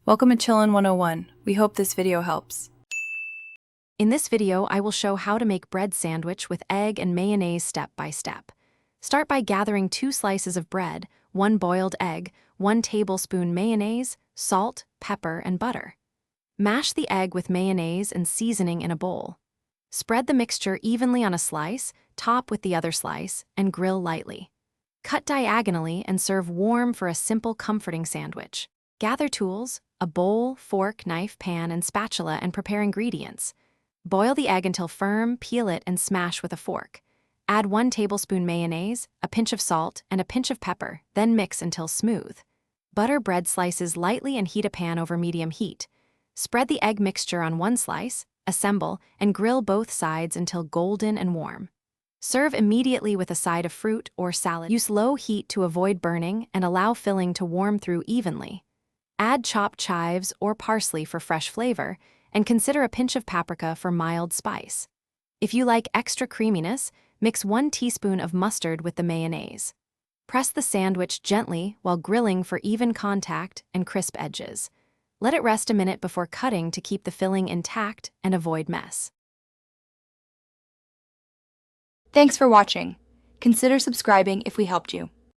Welcome to Chillin' 101. We hope this video helps. In this video, I will show how to make bread sandwich with egg and mayonnaise step by step. Start by gathering 2 slices of bread, 1 boiled egg, 1 tablespoon mayonnaise, salt, pepper, and butter. Mash the egg with mayonnaise and seasoning in a bowl. Spread the mixture evenly on a slice, top with the other slice, and grill lightly. Cut diagonally and serve warm for a simple, comforting sandwich. Gather tools, a bowl, fork, knife, pan, and spatula, and prepare ingredients. Boil the egg until firm, peel it, and smash with a fork. Add 1 tablespoon mayonnaise, a pinch of salt, and a pinch of pepper, then mix until smooth. Butter bread slices lightly and heat a pan over medium heat. Spread the egg mixture on 1 slice, assemble, and grill both sides until golden and warm. Serve immediately with a side of fruit or salad. Use low heat to avoid burning and allow filling to warm through evenly. Add chopped chives or parsley for fresh flavor, and consider a pinch of paprika for mild spice. If you like extra creaminess, mix 1 teaspoon of mustard with the mayonnaise. Press the sandwich gently while grilling for even contact and crisp edges. Let it rest a minute before cutting to keep the filling intact and avoid mess. Thanks for watching. Consider subscribing if we helped you.